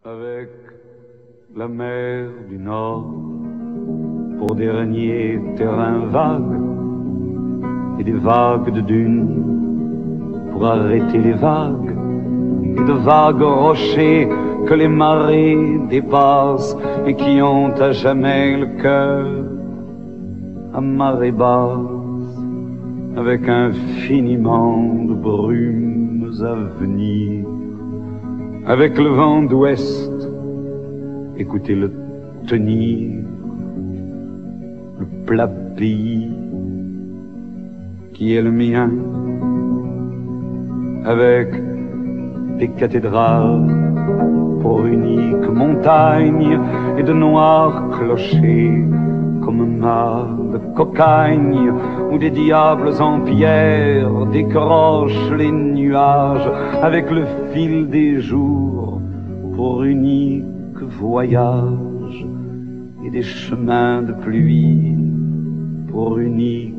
avec la mer du Nord pour dernier terrain vague et des vagues de dunes pour arrêter les vagues et de vagues rochers que les marées dépassent et qui ont à jamais le cœur à marée basse avec infiniment de brumes à venir. Avec le vent d'ouest, écoutez-le tenir, le plat pays qui est le mien, avec des cathédrales pour unique montagne et de noirs clochers comme mâts de cocagne où des diables en pierre décrochent les nuages avec le fil des jours pour unique voyage et des chemins de pluie pour unique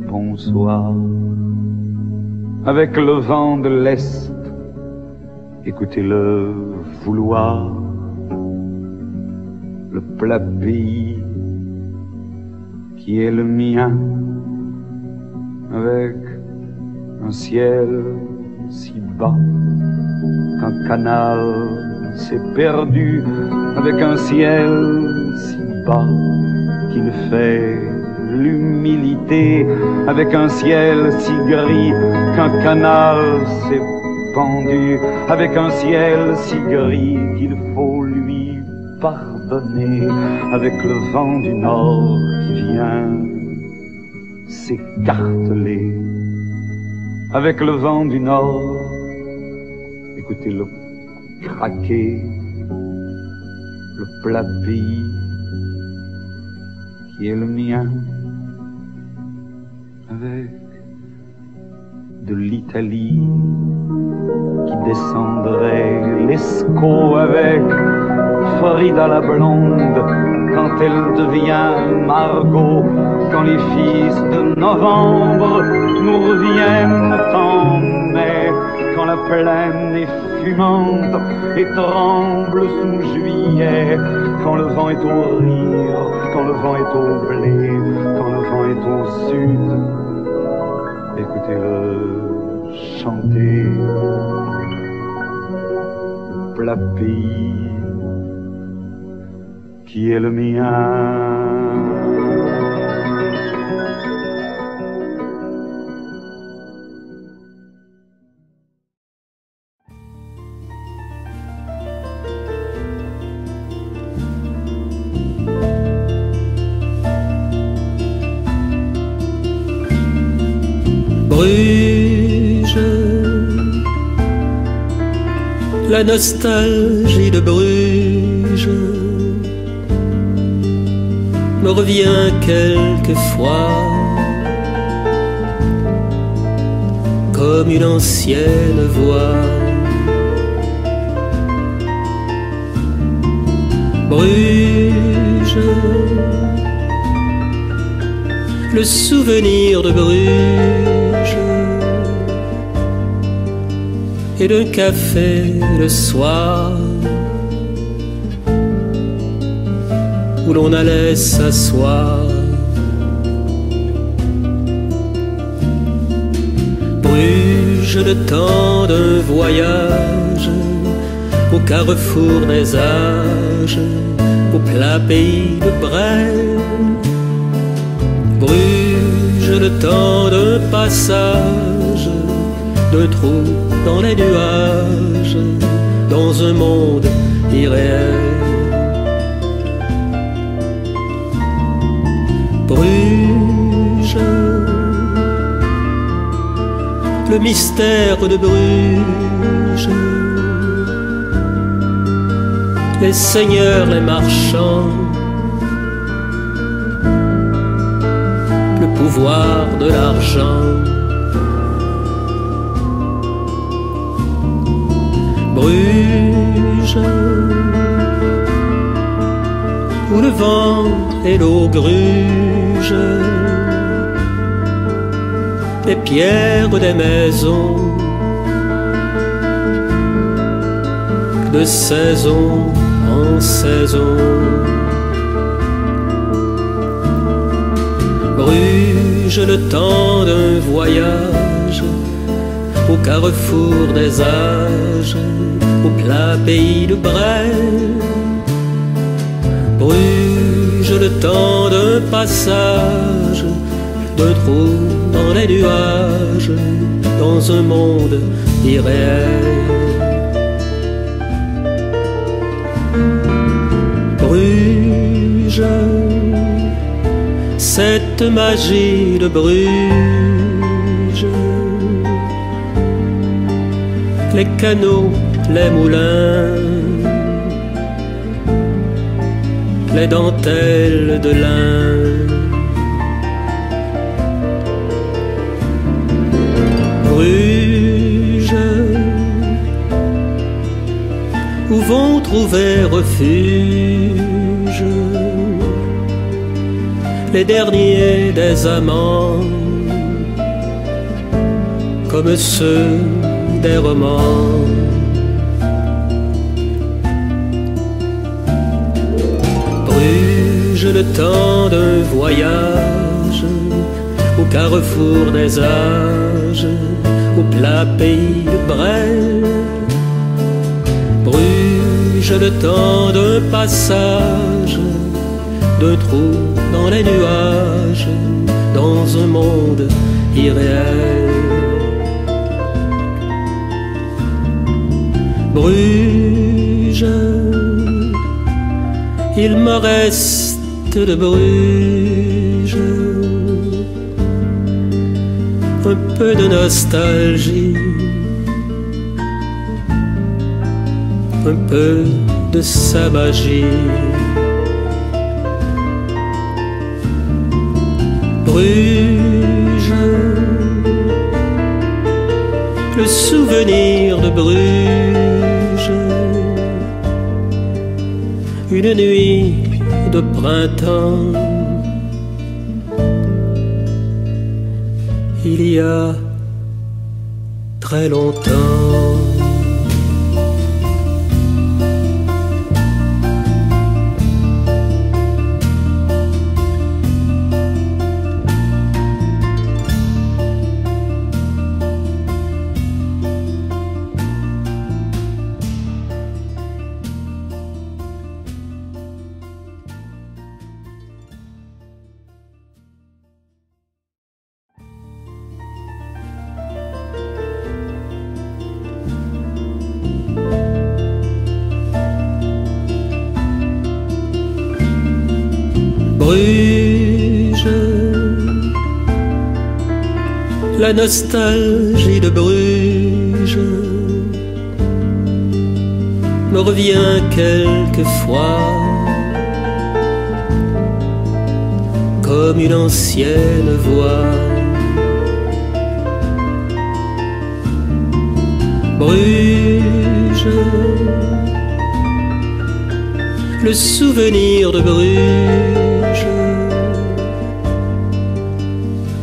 bonsoir. Avec le vent de l'Est, écoutez-le vouloir, le plat pays qui est le mien, avec un ciel si bas qu'un canal s'est perdu, avec un ciel si bas qu'il fait l'humilité, avec un ciel si gris qu'un canal s'est pendu, avec un ciel si gris qu'il faut lui pardonner, avec le vent du Nord qui vient s'écarteler, avec le vent du Nord, écoutez-le craquer, le plat pays qui est le mien, avec de l'Italie qui descendrait l'Escaut, avec Frida la blonde quand elle devient Margot, quand les fils de novembre nous reviennent en mai, quand la plaine est fumante et tremble sous juillet, quand le vent est au rire, quand le vent est au blé, quand le vent est au sud, écoutez-le chanter, le plat pays qui est le mien. Bruges, la nostalgie de Bruges me revient quelquefois comme une ancienne voix. Bruges, le souvenir de Bruges et d'un café le soir où l'on allait s'asseoir. Bruges, le temps d'un voyage au carrefour des âges, au plat pays de Brême. Bruges, le temps d'un passage, d'un trou dans les nuages, dans un monde irréel. Bruges, le mystère de Bruges, les seigneurs, les marchands, le pouvoir de l'argent. Bruges, où le vent et l'eau grugent, les pierres des maisons, de saison en saison. Bruges, le temps d'un voyage au carrefour des âges, au plat pays de Brel. Bruges, le temps d'un passage, d'un trou dans les nuages, dans un monde irréel. Bruges, cette magie de Bruges, les canaux, les moulins, les dentelles de lin. Bruges, où vont trouver refuge les derniers des amants, comme ceux des romans. Bruges, le temps d'un voyage au carrefour des âges, au plat pays de Brel. Bruges, le temps d'un passage, d'un trou dans les nuages, dans un monde irréel. Bruges, il me reste de Bruges un peu de nostalgie, un peu de sa magie. Bruges, le souvenir de Bruges, une nuit de printemps, il y a très longtemps. Bruges, la nostalgie de Bruges me revient quelquefois comme une ancienne voix. Bruges, le souvenir de Bruges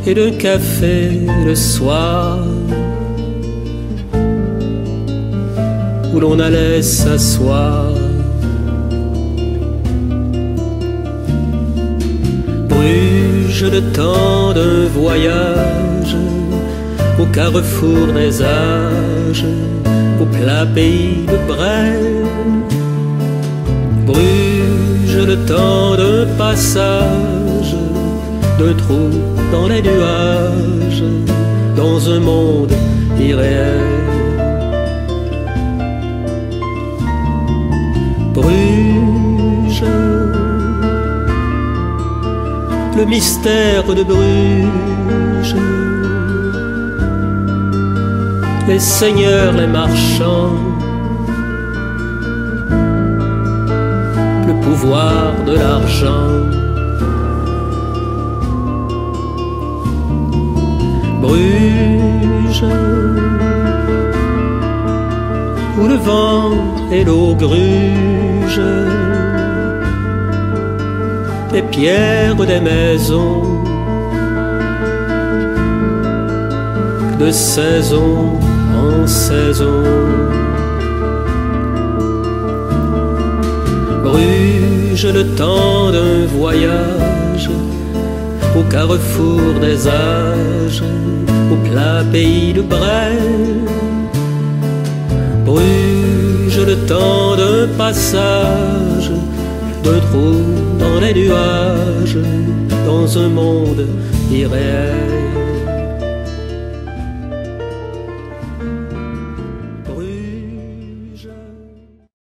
et d'un café le soir où l'on allait s'asseoir. Bruges, le temps d'un voyage au carrefour des âges, au plat pays de Brel. Bruges, le temps d'un passage, d'un trou dans les nuages, dans un monde irréel. Bruges, le mystère de Bruges, les seigneurs, les marchands, le pouvoir de l'argent. Bruges, où le vent et l'eau grugent, les pierres des maisons, de saison en saison. Bruges, le temps d'un voyage au carrefour des âges, au plat pays de Brel. Bruges, le temps d'un passage, d'un trou dans les nuages, dans un monde irréel.